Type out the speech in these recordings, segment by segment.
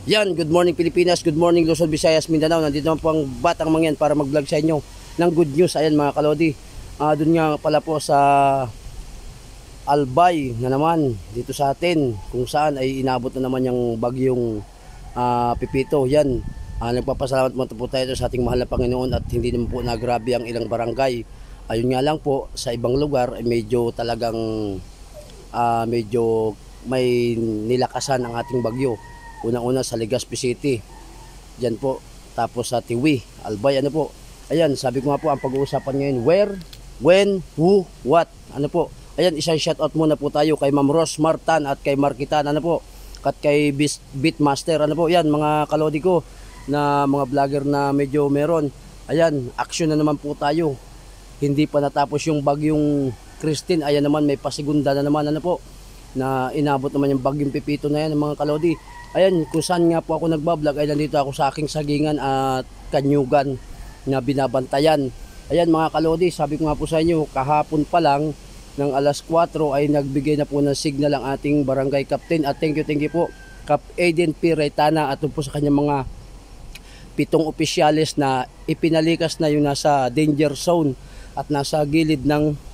Yan, good morning Pilipinas, good morning Luzon, Visayas, Mindanao. Nandito naman po ang Batang Mangyan para mag-vlog sa inyo ng good news. Ayan mga kalodi, doon nga pala po sa Albay na naman dito sa atin, kung saan ay inabot na naman yung bagyong Pipito. Yan, nagpapasalamat mo po tayo sa ating mahal na Panginoon at hindi naman po nagrabe ang ilang barangay. Ayun nga lang po, sa ibang lugar ay medyo talagang medyo may nilakasan ang ating bagyo. Unang-una sa Legazpi City, dyan po. Tapos sa Tiwi, Albay, ano po. Ayan, sabi ko nga po, ang pag-uusapan ngayon, where, when, who, what. Ano po. Ayan, isang shoutout muna po tayo kay Ma'am Rose Martan at kay Markitan, ano po. At kay Beatmaster, ano po. Ayan, mga kalodi ko na mga vlogger na medyo meron. Ayan, action na naman po tayo. Hindi pa natapos yung bagyong Christine. Ayan naman, may pasigunda na naman, ano po. Na inabot naman yung bagyong Pipito na yan, mga kalodi. Ayan, kung saan nga po ako nagbablog ay nandito ako sa aking sagingan at kanyugan na binabantayan. Ayan mga kalodi, sabi ko nga po sa inyo, kahapon pa lang ng alas 4 ay nagbigay na po ng signal ang ating barangay captain. At thank you po Cap Aiden P. Raytana at po sa kanyang mga 7 opisyalis na ipinalikas na yung nasa danger zone at nasa gilid ng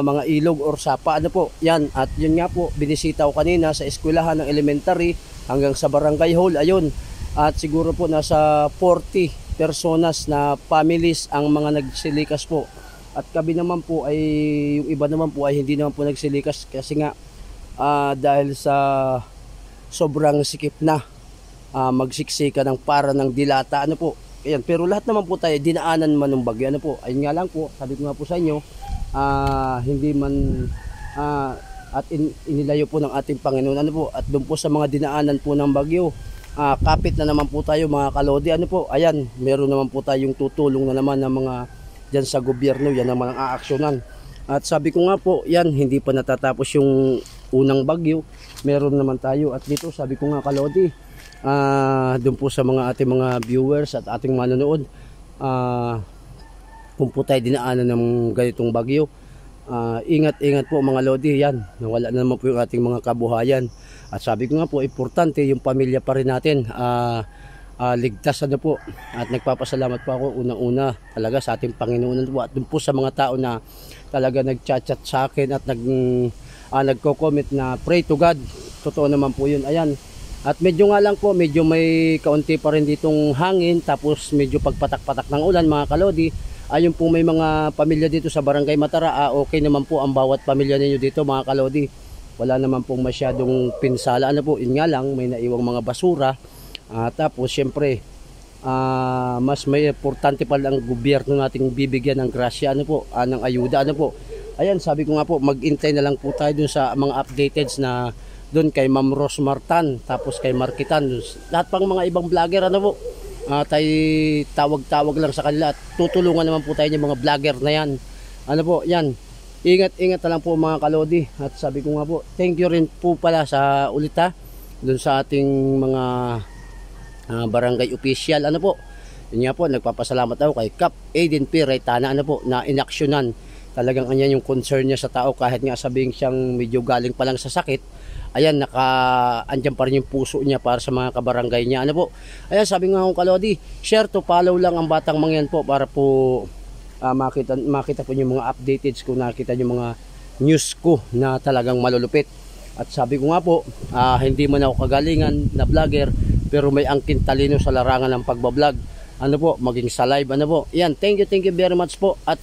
mga ilog or sapa, ano po. Yan, at yun nga po, binisita ko kanina sa eskwelahan ng elementary hanggang sa barangay hall. Ayun, at siguro po nasa 40 personas na families ang mga nagsilikas po. At kami naman po ay, yung iba naman po ay hindi naman po nagsilikas kasi nga dahil sa sobrang sikip na magsiksika ng para ng dilata, ano po. Ayan, pero lahat naman po tayo dinaanan man ng bagyo, ano po. Ayun nga lang po, sabi ko nga po sa inyo, hindi man at inilayo po ng ating Panginoon, ano po. At doon po sa mga dinaanan po ng bagyo, kapit na naman po tayo mga kalodi, ano po. Ayan, meron naman po tayong tutulong na naman ng mga dyan sa gobyerno, yan naman ang aaksyonan. At sabi ko nga po, yan, hindi pa natatapos yung unang bagyo, meron naman tayo. At dito sabi ko nga kalodi, doon po sa mga ating mga viewers at ating manonood, kung po tayo dinaanan ng ganitong bagyo, ingat po mga lodi. Yan, nawala na naman po yung ating mga kabuhayan. At sabi ko nga po, importante yung pamilya pa rin natin ligtas, ano po. At nagpapasalamat po ako unang-una talaga sa ating Panginoon at doon po sa mga tao na talaga nagchat-chat sa akin at nagko-comment na pray to God. Totoo naman po yun. Ayan, at medyo nga lang po, medyo may kaunti pa rin ditong hangin, tapos medyo pagpatak-patak ng ulan mga kalodi. Ayun po, may mga pamilya dito sa Barangay Matara, okay naman po ang bawat pamilya ninyo dito mga kalodi. Wala naman pong masyadong pinsala, ano po. Yun nga lang, may naiwang mga basura. Tapos syempre, mas may importante pa lang ang gobyerno nating bibigyan ng grasya, ano po, ng ayuda, ano po. Ayan, sabi ko nga po, mag-intay na lang po tayo dun sa mga updateds na doon kay Ma'am Rose Martan, tapos kay Markitan, lahat pang mga ibang vlogger, ano po. Tayo tawag-tawag lang sa kanila at tutulungan naman po tayo ng mga vlogger na yan, ano po. Yan, ingat na lang po mga kalodi. At sabi ko nga po, thank you rin po pala sa ulita doon sa ating mga barangay official, ano po. Yun nga po, nagpapasalamat ako kay Cap Aiden P. Raytana, ano po, na inaksyonan talagang anyan yung concern niya sa tao, kahit nga sabihin siyang medyo galing pa lang sa sakit. Ayan, andyan pa rin yung puso niya para sa mga kabarangay niya, ano po. Ayan, sabi nga akong kalodi, share to follow lang ang Batang Mangyan po para po makita po yung mga updated ko, nakita yung mga news ko na talagang malulupit. At sabi ko nga po, hindi man ako kagalingan na vlogger, pero may angkin talino sa larangan ng pagbablog, ano po, maging sa live, ano po. Ayan, thank you very much po. At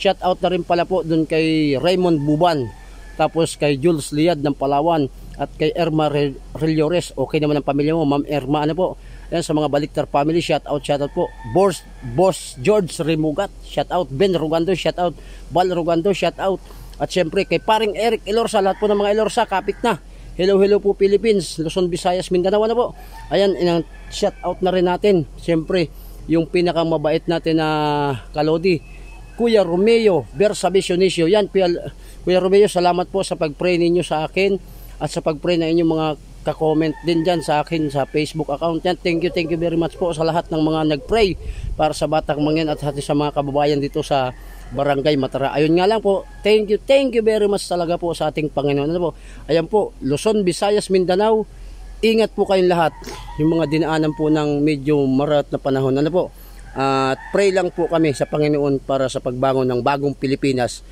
shout out na rin pala po dun kay Raymond Buban, tapos kay Jules Liad ng Palawan, at kay Erma Rilores. Okay naman ang pamilya mo, Ma'am Erma, ano po. Yan, sa mga Baliktar family, shout out po. Boss George Remugat, shout out. Ben Rugando, shout out. Bal Rugando, shout out. At syempre kay paring Eric Elorsa, lahat po ng mga Elorsa, kapit na. Hello po Philippines, Luzon, Visayas, Mindanao, ano po. Ayan, shout out na rin natin. Syempre, yung pinakamabait natin na kalodi, Kuya Romeo Bersabisionisio. Yan, Kuya Romeo, salamat po sa pag-pray ninyo sa akin at sa pag-pray na inyong mga ka-comment din dyan sa akin sa Facebook account. Yan, thank you very much po sa lahat ng mga nag-pray para sa Batang Mangyan at sa mga kababayan dito sa Barangay Matara. Ayun nga lang po, thank you very much talaga po sa ating Panginoon. Ano po? Ayan po, Luzon, Visayas, Mindanao, ingat po kayong lahat, yung mga dinaanan po ng medyo marat na panahon. Ano po? At pray lang po kami sa Panginoon para sa pagbangon ng bagong Pilipinas